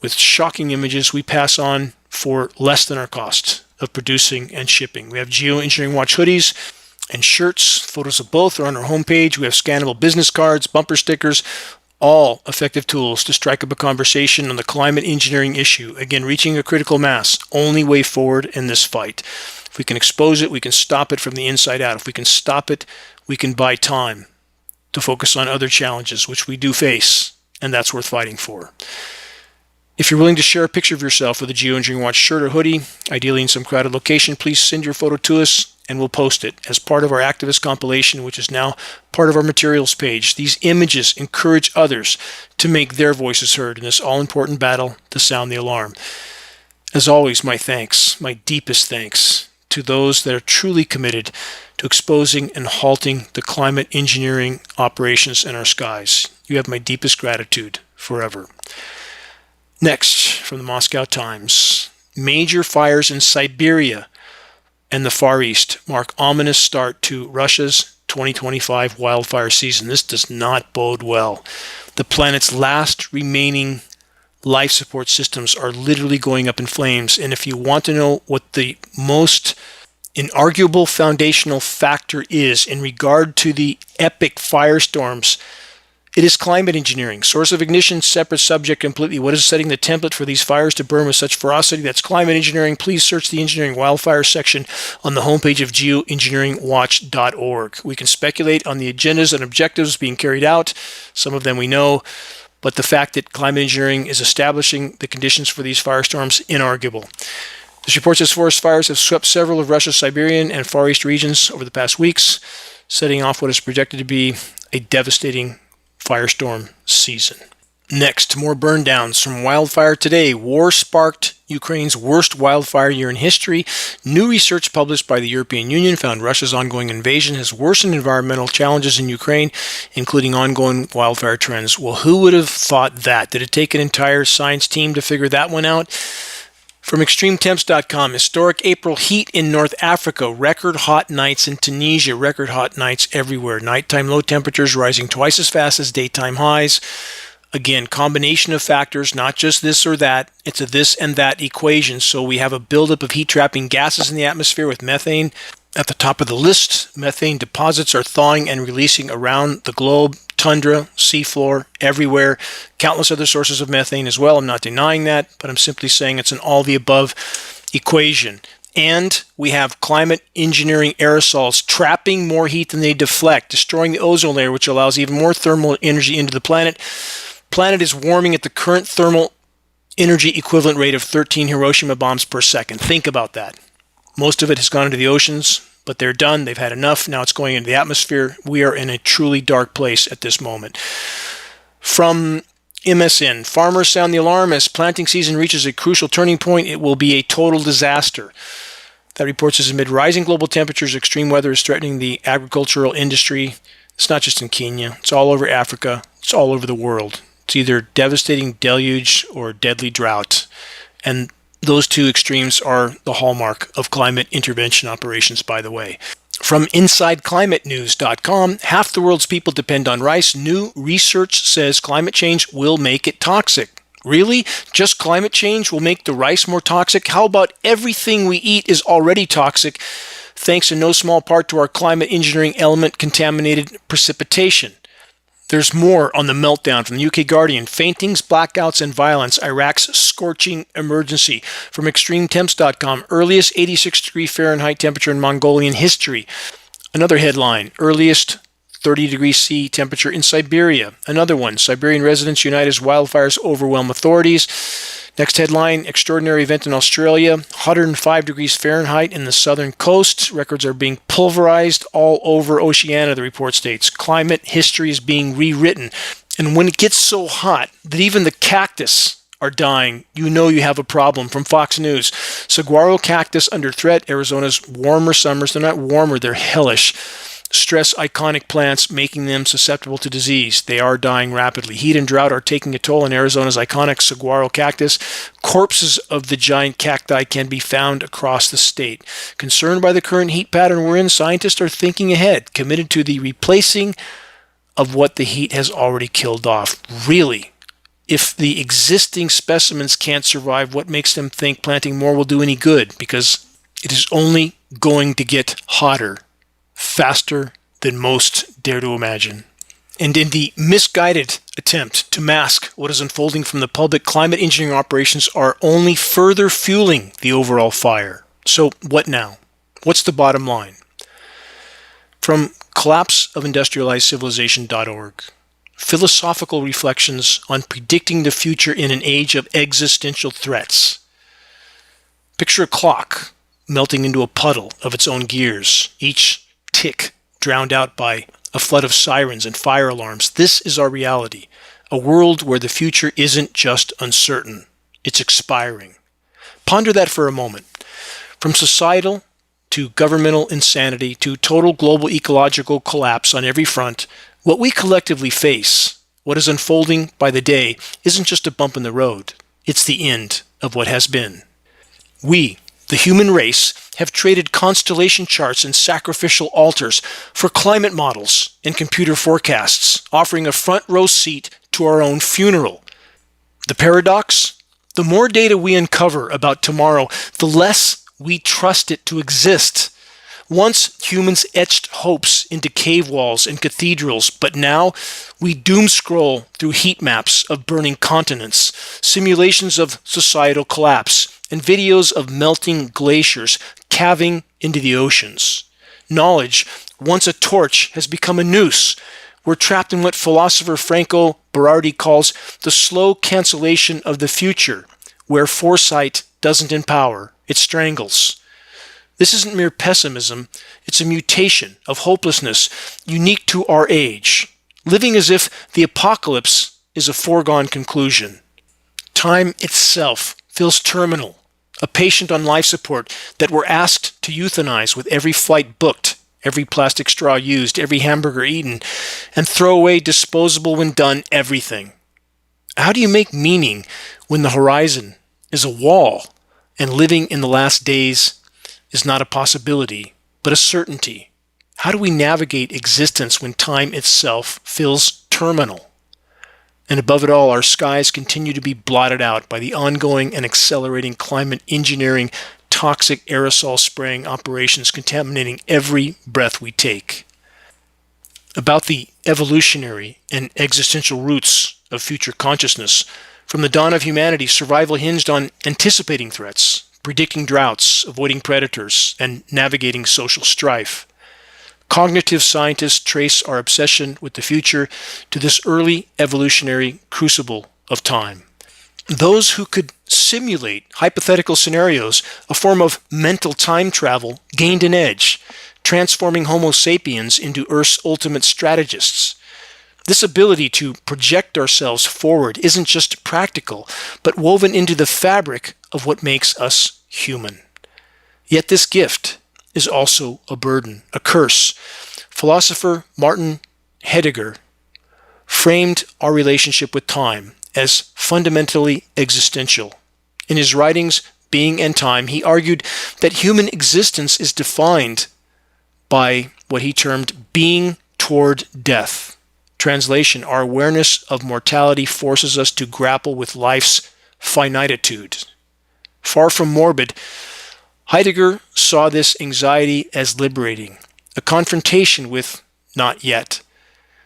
with shocking images we pass on for less than our cost of producing and shipping. We have Geoengineering Watch hoodies and shirts. Photos of both are on our homepage. We have scannable business cards, bumper stickers, all effective tools to strike up a conversation on the climate engineering issue. Again, reaching a critical mass, only way forward in this fight. If we can expose it, we can stop it from the inside out. If we can stop it, we can buy time to focus on other challenges, which we do face, and that's worth fighting for. If you're willing to share a picture of yourself with a Geoengineering Watch shirt or hoodie, ideally in some crowded location, please send your photo to us and we'll post it as part of our activist compilation, which is now part of our materials page. These images encourage others to make their voices heard in this all-important battle to sound the alarm. As always, my thanks, my deepest thanks, to those that are truly committed to exposing and halting the climate engineering operations in our skies. You have my deepest gratitude forever. Next, from the Moscow Times, major fires in Siberia and the Far East mark ominous start to Russia's 2025 wildfire season. This does not bode well. The planet's last remaining life support systems are literally going up in flames. And if you want to know what the most inarguable foundational factor is in regard to the epic firestorms, it is climate engineering. Source of ignition, separate subject completely. What is setting the template for these fires to burn with such ferocity? That's climate engineering. Please search the engineering wildfire section on the homepage of geoengineeringwatch.org. We can speculate on the agendas and objectives being carried out. Some of them we know, but the fact that climate engineering is establishing the conditions for these firestorms, inarguable. This report says forest fires have swept several of Russia's Siberian and Far East regions over the past weeks, setting off what is projected to be a devastating firestorm season. Next, more burn downs from wildfire today. War sparked Ukraine's worst wildfire year in history. New research published by the European Union found Russia's ongoing invasion has worsened environmental challenges in Ukraine, including ongoing wildfire trends. Well, who would have thought that? Did it take an entire science team to figure that one out? From extremetemps.com, historic April heat in North Africa, record hot nights in Tunisia, record hot nights everywhere. Nighttime low temperatures rising twice as fast as daytime highs. Again, combination of factors, not just this or that. It's a this and that equation. So we have a buildup of heat-trapping gases in the atmosphere with methane at the top of the list. Methane deposits are thawing and releasing around the globe, tundra, seafloor, everywhere. Countless other sources of methane as well. I'm not denying that, but I'm simply saying it's an all-the-above equation. And we have climate engineering aerosols trapping more heat than they deflect, destroying the ozone layer, which allows even more thermal energy into the planet. Planet is warming at the current thermal energy equivalent rate of 13 Hiroshima bombs per second. Think about that. Most of it has gone into the oceans, but they're done. They've had enough. Now it's going into the atmosphere. We are in a truly dark place at this moment. From MSN, farmers sound the alarm as planting season reaches a crucial turning point. It will be a total disaster. That report says amid rising global temperatures, extreme weather is threatening the agricultural industry. It's not just in Kenya. It's all over Africa. It's all over the world. It's either devastating deluge or deadly drought. And those two extremes are the hallmark of climate intervention operations, by the way. From InsideClimateNews.com, half the world's people depend on rice. New research says climate change will make it toxic. Really? Just climate change will make the rice more toxic? How about everything we eat is already toxic, thanks in no small part to our climate engineering element contaminated precipitation? There's more on the meltdown from the UK Guardian. Faintings, blackouts, and violence. Iraq's scorching emergency. From extremetemps.com. Earliest 86 degree Fahrenheit temperature in Mongolian history. Another headline. Earliest 30 degrees C temperature in Siberia. Another one. Siberian residents unite as wildfires overwhelm authorities. Next headline, extraordinary event in Australia, 105 degrees Fahrenheit in the southern coast. Records are being pulverized all over Oceania, the report states. Climate history is being rewritten. And when it gets so hot that even the cactus are dying, you know you have a problem. From Fox News, saguaro cactus under threat. Arizona's warmer summers, they're not warmer, they're hellish. Stress iconic plants, making them susceptible to disease. They are dying rapidly. Heat and drought are taking a toll on Arizona's iconic saguaro cactus. Corpses of the giant cacti can be found across the state. Concerned by the current heat pattern we're in, scientists are thinking ahead, committed to the replacing of what the heat has already killed off. Really, if the existing specimens can't survive, what makes them think planting more will do any good? Because it is only going to get hotter faster than most dare to imagine. And in the misguided attempt to mask what is unfolding from the public, climate engineering operations are only further fueling the overall fire. So what now? What's the bottom line? From collapseofindustrializedcivilization.org. Philosophical reflections on predicting the future in an age of existential threats. Picture a clock melting into a puddle of its own gears, each tick drowned out by a flood of sirens and fire alarms. This is our reality, a world where the future isn't just uncertain, it's expiring. Ponder that for a moment. From societal to governmental insanity to total global ecological collapse on every front, what we collectively face, what is unfolding by the day, isn't just a bump in the road, it's the end of what has been. We, the human race, have traded constellation charts and sacrificial altars for climate models and computer forecasts, offering a front row seat to our own funeral. The paradox? The more data we uncover about tomorrow, the less we trust it to exist. Once humans etched hopes into cave walls and cathedrals, but now we doom scroll through heat maps of burning continents, simulations of societal collapse, and videos of melting glaciers calving into the oceans. Knowledge, once a torch, has become a noose. We're trapped in what philosopher Franco Berardi calls the slow cancellation of the future, where foresight doesn't empower, it strangles. This isn't mere pessimism, it's a mutation of hopelessness unique to our age, living as if the apocalypse is a foregone conclusion. Time itself feels terminal, a patient on life support that we're asked to euthanize with every flight booked, every plastic straw used, every hamburger eaten, and throw away disposable when done everything. How do you make meaning when the horizon is a wall and living in the last days is not a possibility, but a certainty? How do we navigate existence when time itself feels terminal? And above it all, our skies continue to be blotted out by the ongoing and accelerating climate engineering, toxic aerosol spraying operations contaminating every breath we take. About the evolutionary and existential roots of future consciousness, from the dawn of humanity, survival hinged on anticipating threats, predicting droughts, avoiding predators, and navigating social strife. Cognitive scientists trace our obsession with the future to this early evolutionary crucible of time. Those who could simulate hypothetical scenarios, a form of mental time travel, gained an edge, transforming Homo sapiens into Earth's ultimate strategists. This ability to project ourselves forward isn't just practical, but woven into the fabric of what makes us human. Yet this gift is also a burden, a curse. Philosopher Martin Heidegger framed our relationship with time as fundamentally existential. In his writings, Being and Time, he argued that human existence is defined by what he termed being toward death. Translation, our awareness of mortality forces us to grapple with life's finitude. Far from morbid, Heidegger saw this anxiety as liberating, a confrontation with not yet,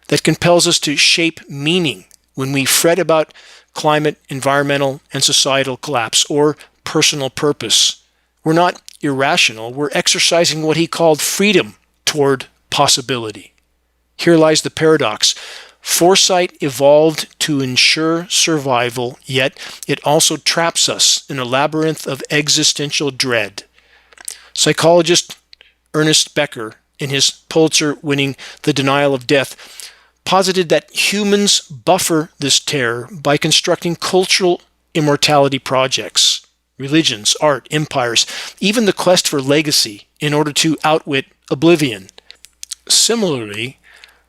that compels us to shape meaning when we fret about climate, environmental, and societal collapse or personal purpose. We're not irrational, we're exercising what he called freedom toward possibility. Here lies the paradox. Foresight evolved to ensure survival, yet it also traps us in a labyrinth of existential dread. Psychologist Ernest Becker, in his Pulitzer-winning The Denial of Death, posited that humans buffer this terror by constructing cultural immortality projects, religions, art, empires, even the quest for legacy in order to outwit oblivion. Similarly,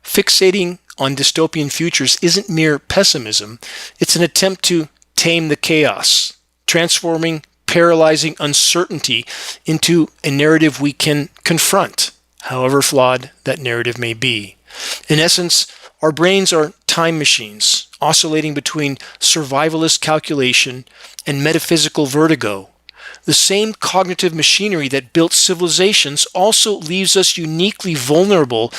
fixating on dystopian futures isn't mere pessimism, it's an attempt to tame the chaos, transforming paralyzing uncertainty into a narrative we can confront, however flawed that narrative may be. In essence, our brains are time machines, oscillating between survivalist calculation and metaphysical vertigo. The same cognitive machinery that built civilizations also leaves us uniquely vulnerable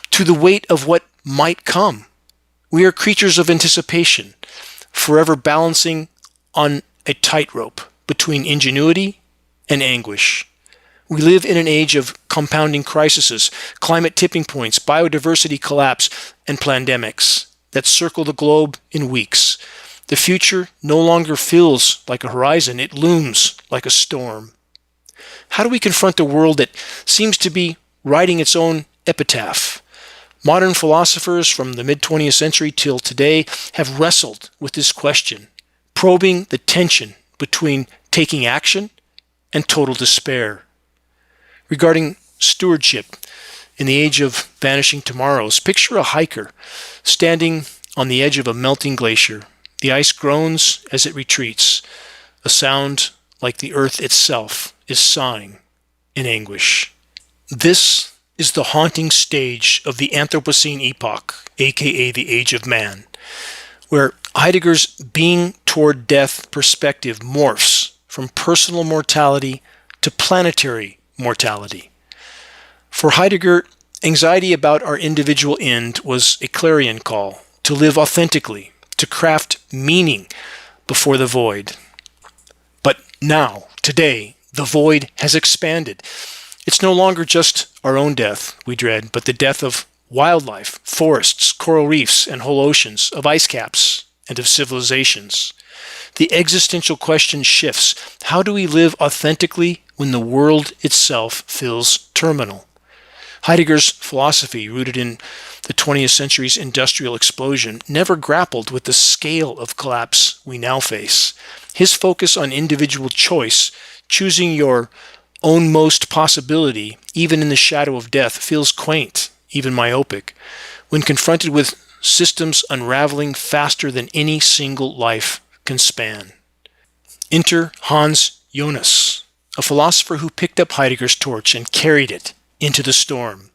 to the weight of what might come. We are creatures of anticipation, forever balancing on a tightrope between ingenuity and anguish. We live in an age of compounding crises, climate tipping points, biodiversity collapse, and pandemics that circle the globe in weeks. The future no longer feels like a horizon, it looms like a storm. How do we confront a world that seems to be writing its own epitaph? Modern philosophers from the mid-20th century till today have wrestled with this question, probing the tension between taking action and total despair. Regarding stewardship in the age of vanishing tomorrows, picture a hiker standing on the edge of a melting glacier. The ice groans as it retreats, a sound like the earth itself is sighing in anguish. This is the haunting stage of the Anthropocene epoch, aka the Age of Man, where Heidegger's being toward death perspective morphs from personal mortality to planetary mortality. For Heidegger, anxiety about our individual end was a clarion call to live authentically, to craft meaning before the void. But now, today, the void has expanded. It's no longer just our own death we dread, but the death of wildlife, forests, coral reefs, and whole oceans, of ice caps, and of civilizations. The existential question shifts. How do we live authentically when the world itself feels terminal? Heidegger's philosophy, rooted in the the 20th century's industrial explosion, never grappled with the scale of collapse we now face. His focus on individual choice, choosing your own most possibility, even in the shadow of death, feels quaint, even myopic, when confronted with systems unraveling faster than any single life can span. Enter Hans Jonas, a philosopher who picked up Heidegger's torch and carried it into the storm.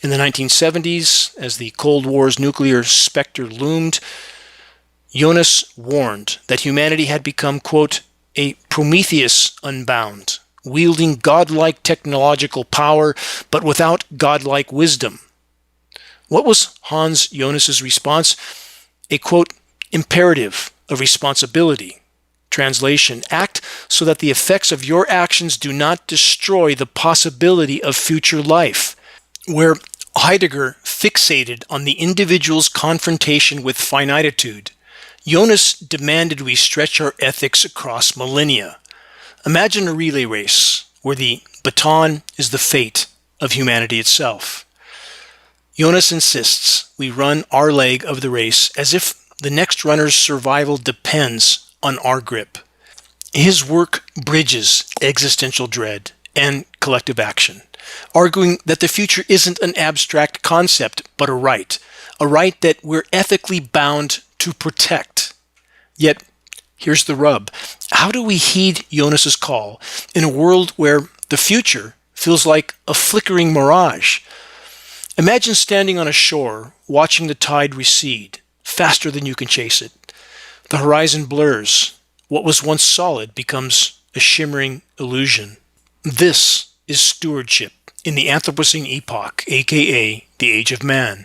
In the 1970s, as the Cold War's nuclear specter loomed, Jonas warned that humanity had become, quote, a Prometheus unbound, wielding godlike technological power, but without godlike wisdom. What was Hans Jonas's response? A, quote, imperative of responsibility. Translation, act so that the effects of your actions do not destroy the possibility of future life. Where Heidegger fixated on the individual's confrontation with finitude, Jonas demanded we stretch our ethics across millennia. Imagine a relay race where the baton is the fate of humanity itself. Jonas insists we run our leg of the race as if the next runner's survival depends on our grip. His work bridges existential dread and collective action, arguing that the future isn't an abstract concept, but a right that we're ethically bound to protect. Yet, here's the rub. How do we heed Jonas's call in a world where the future feels like a flickering mirage? Imagine standing on a shore, watching the tide recede, faster than you can chase it. The horizon blurs. What was once solid becomes a shimmering illusion. This is stewardship in the Anthropocene epoch, aka the age of man.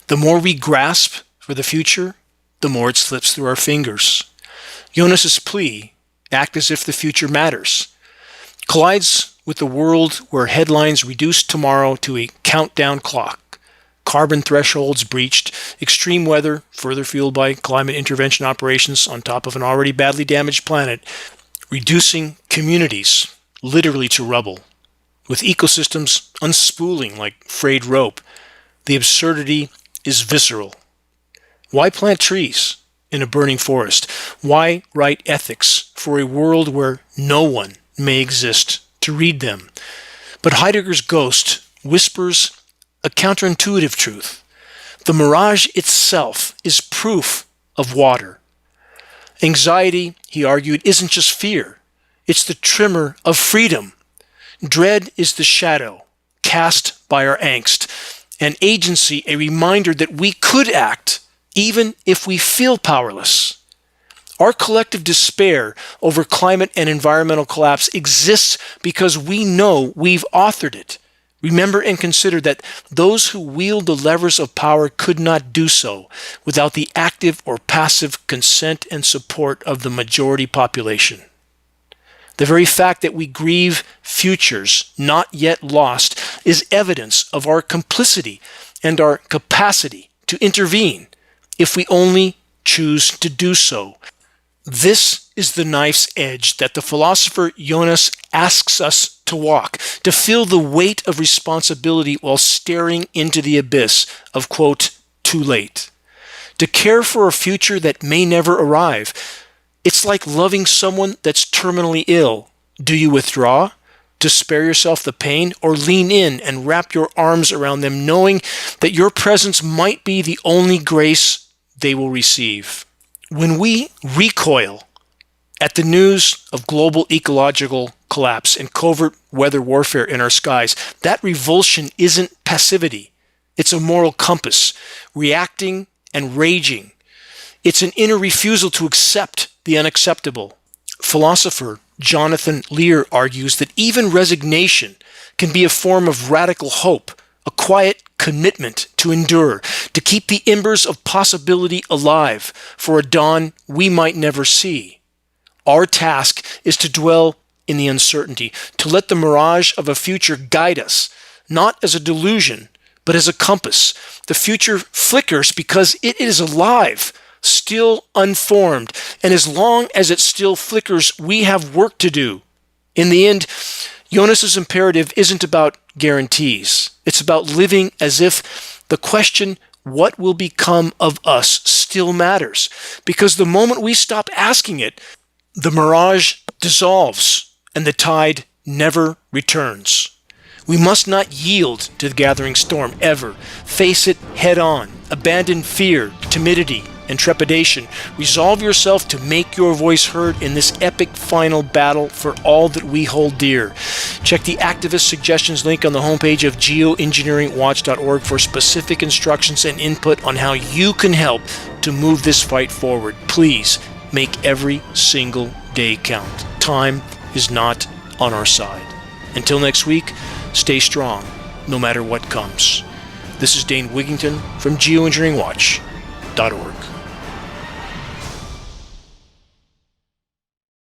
The more we grasp for the future, the more it slips through our fingers. Jonas's plea, act as if the future matters, collides with the world where headlines reduce tomorrow to a countdown clock. Carbon thresholds breached, extreme weather, further fueled by climate intervention operations on top of an already badly damaged planet, reducing communities literally to rubble, with ecosystems unspooling like frayed rope. The absurdity is visceral. Why plant trees in a burning forest? Why write ethics for a world where no one may exist to read them? But Heidegger's ghost whispers a counterintuitive truth. The mirage itself is proof of water. Anxiety, he argued, isn't just fear. It's the tremor of freedom. Dread is the shadow cast by our angst, and agency a reminder that we could act even if we feel powerless. Our collective despair over climate and environmental collapse exists because we know we've authored it. Remember and consider that those who wield the levers of power could not do so without the active or passive consent and support of the majority population. The very fact that we grieve futures not yet lost is evidence of our complicity and our capacity to intervene if we only choose to do so. This is the knife's edge that the philosopher Jonas asks us to walk, to feel the weight of responsibility while staring into the abyss of, quote, too late. To care for a future that may never arrive. It's like loving someone that's terminally ill. Do you withdraw to spare yourself the pain, or lean in and wrap your arms around them, knowing that your presence might be the only grace they will receive? When we recoil at the news of global ecological collapse and covert weather warfare in our skies, that revulsion isn't passivity. It's a moral compass, reacting and raging. It's an inner refusal to accept the unacceptable. Philosopher Jonathan Lear argues that even resignation can be a form of radical hope, a quiet commitment to endure, to keep the embers of possibility alive for a dawn we might never see. Our task is to dwell in the uncertainty, to let the mirage of a future guide us, not as a delusion, but as a compass. The future flickers because it is alive, still unformed, and as long as it still flickers, we have work to do. In the end, Jonas's imperative isn't about guarantees. It's about living as if the question what will become of us still matters. Because the moment we stop asking it, the mirage dissolves and the tide never returns. We must not yield to the gathering storm ever. Face it head on. Abandon fear, timidity, and trepidation. Resolve yourself to make your voice heard in this epic final battle for all that we hold dear. Check the activist suggestions link on the homepage of geoengineeringwatch.org for specific instructions and input on how you can help to move this fight forward. Please make every single day count. Time is not on our side. Until next week, stay strong, no matter what comes. This is Dane Wigington from geoengineeringwatch.org.